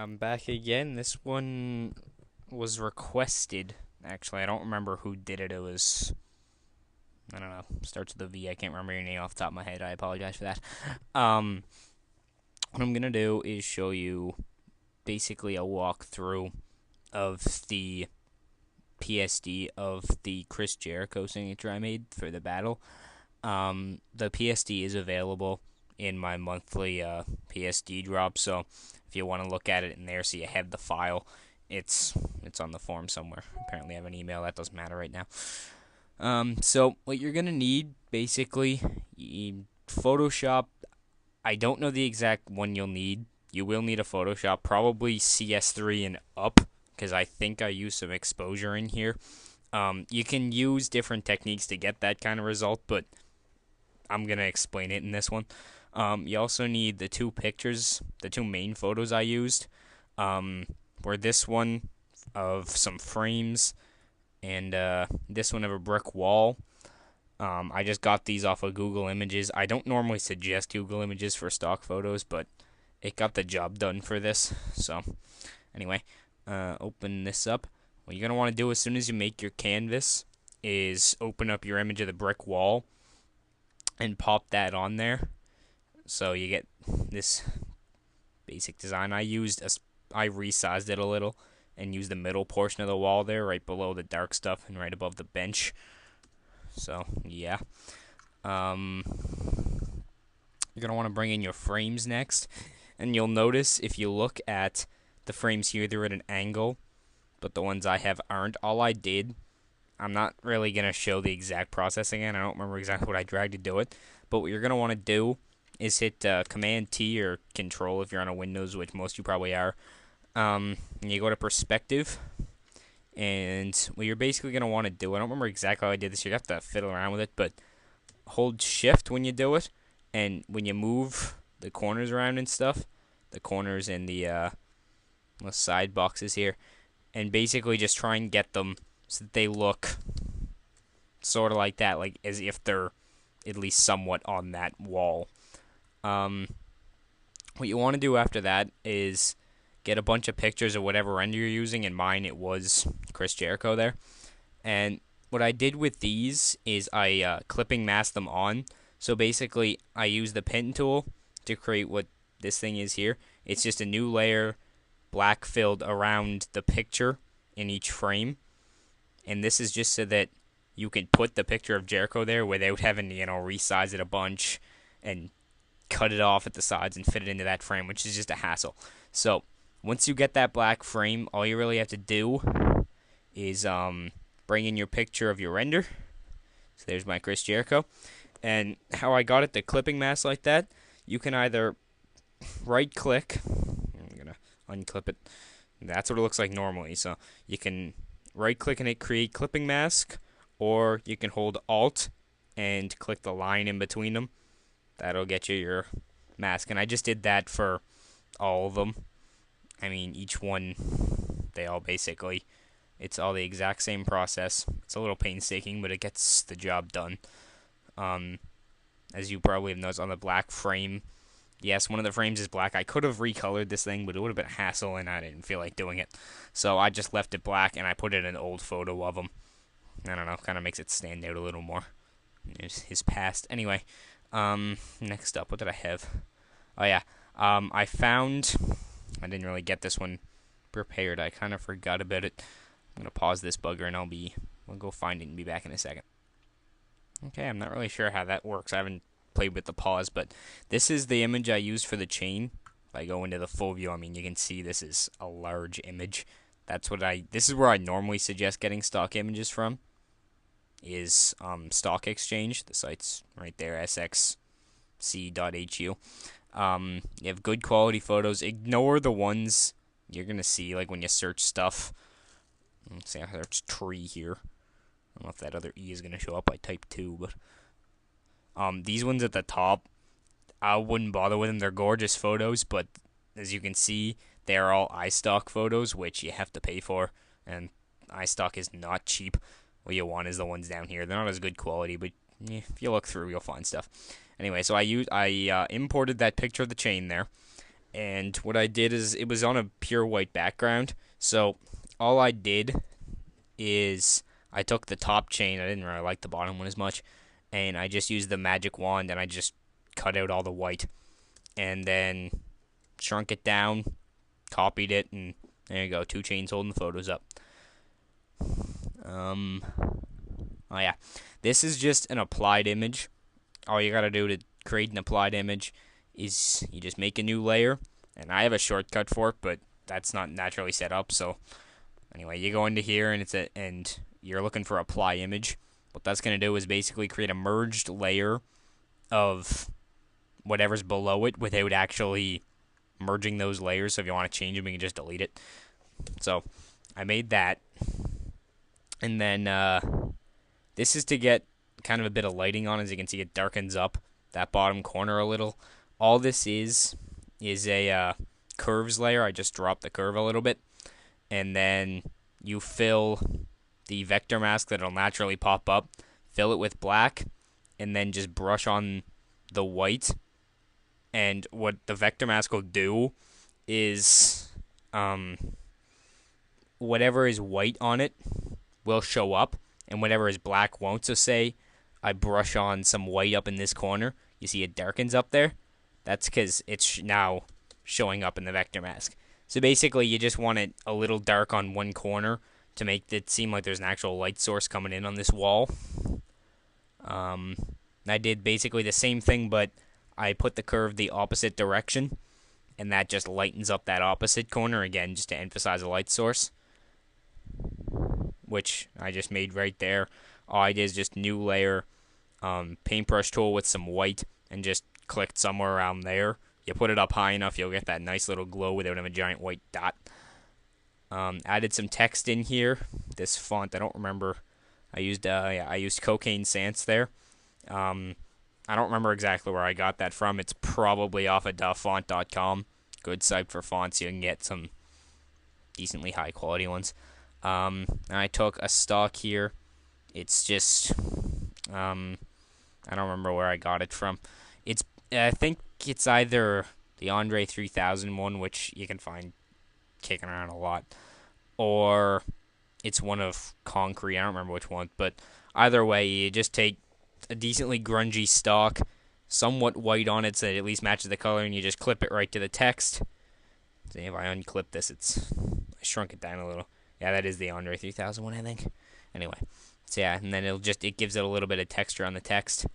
I'm back again. This one was requested. Actually, I don't remember who did it. It was, I don't know, starts with a V. I can't remember your name off the top of my head. I apologize for that. Um, what I'm gonna do is show you basically a walkthrough of the PSD of the Chris Jericho signature I made for the battle. The PSD is available in my monthly PSD drop, so if you want to look at it in there so you have the file, it's on the form somewhere. Apparently I have an email, that doesn't matter right now. So what you're gonna need basically, Photoshop. I don't know the exact one you'll need. You will need a Photoshop, probably CS3 and up, because I think I used some exposure in here. You can use different techniques to get that kind of result, but I'm gonna explain it in this one. You also need the two pictures, the two main photos I used. Were this one of some frames and this one of a brick wall. I just got these off of Google Images. I don't normally suggest Google Images for stock photos, but it got the job done for this. So, anyway, open this up. What you're going to want to do as soon as you make your canvas is open up your image of the brick wall and pop that on there. So you get this basic design. I resized it a little and used the middle portion of the wall there, right below the dark stuff and right above the bench. So, yeah. You're going to want to bring in your frames next. And you'll notice if you look at the frames here, they're at an angle, but the ones I have aren't. All I did, I'm not really going to show the exact process again. I don't remember exactly what I dragged to do it. But what you're going to want to do is hit Command T or Control if you're on a Windows, which most of you probably are. And you go to Perspective. And what you're basically going to want to do, I don't remember exactly how I did this. You have to fiddle around with it, but hold Shift when you do it. And when you move the corners around and stuff, the corners and the side boxes here, and basically just try and get them so that they look sort of like that, like as if they're at least somewhat on that wall. What you want to do after that is get a bunch of pictures of whatever render you're using. In mine, it was Chris Jericho there. And what I did with these is I clipping masked them on. So basically, I used the pen tool to create what this thing is here. It's just a new layer, black filled around the picture in each frame. And this is just so that you can put the picture of Jericho there without having to, resize it a bunch and cut it off at the sides and fit it into that frame, which is just a hassle. So once you get that black frame, all you really have to do is bring in your picture of your render. So there's my Chris Jericho. And how I got it to clipping mask like that, you can either right click, I'm going to unclip it. That's what it looks like normally. So you can right click and hit create clipping mask, or you can hold Alt and click the line in between them. That'll get you your mask. And I just did that for all of them. I mean, each one, they all basically, it's all the exact same process. It's a little painstaking, but it gets the job done. As you probably have noticed on the black frame, yes, one of the frames is black. I could have recolored this thing, but it would have been a hassle, and I didn't feel like doing it. So I just left it black, and I put in an old photo of him. I don't know, kind of makes it stand out a little more. There's his past. Anyway, next up, what did I have? Oh, yeah. I didn't really get this one prepared. I kind of forgot about it. I'm going to pause this bugger, and we'll go find it and be back in a second. Okay, I'm not really sure how that works. I haven't played with the pause, but this is the image I used for the chain. If I go into the full view, I mean, you can see this is a large image. This is where I normally suggest getting stock images from, is Stock Exchange. The site's right there, sxc.hu. You have good quality photos. Ignore the ones you're going to see, like when you search stuff. Let's see, I search tree here. I don't know if that other E is going to show up. I typed 2, but these ones at the top, I wouldn't bother with them. They're gorgeous photos, but as you can see, they are all iStock photos, which you have to pay for, and iStock is not cheap. What you want is the ones down here. They're not as good quality, but if you look through, you'll find stuff. Anyway, so I imported that picture of the chain there, And what I did is it was on a pure white background. So all I did is I took the top chain. I didn't really like the bottom one as much, and I just used the magic wand and I just cut out all the white, and then shrunk it down, copied it, and there you go. Two chains holding the photos up. Um. Oh yeah, this is just an applied image. All you gotta do to create an applied image is you just make a new layer, and I have a shortcut for it, but that's not naturally set up. So anyway, you go into here and you're looking for apply image. What that's gonna do is basically create a merged layer of whatever's below it without actually merging those layers. So if you want to change them, you can just delete it. So I made that, and then this is to get kind of a bit of lighting on. As you can see, it darkens up that bottom corner a little. All this is a curves layer. I just dropped the curve a little bit, and then you fill the vector mask that'll naturally pop up, fill it with black, and then just brush on the white. And what the vector mask will do is whatever is white on it will show up, and whatever is black won't. So say I brush on some white up in this corner, you see it darkens up there. That's because it's now showing up in the vector mask. So basically, you just want it a little dark on one corner to make it seem like there's an actual light source coming in on this wall. I did basically the same thing, but I put the curve the opposite direction, and that just lightens up that opposite corner again, just to emphasize a light source, which I just made right there. All I did is just new layer, paintbrush tool with some white, and just clicked somewhere around there. You put it up high enough, you'll get that nice little glow without having a giant white dot. Added some text in here. This font, I don't remember. I used Cocaine Sans there. I don't remember exactly where I got that from. It's probably off of duffont.com. Good site for fonts. You can get some decently high quality ones. And I took a stock here. It's just, I don't remember where I got it from. I think it's either the Andre 3000 one, which you can find kicking around a lot, or it's one of Concrete. I don't remember which one, but either way, you just take a decently grungy stock, somewhat white on it so that it at least matches the color, and you just clip it right to the text. See, if I unclip this, I shrunk it down a little. Yeah, that is the Andre 3000 one, I think. Anyway, so yeah, and then it gives it a little bit of texture on the text.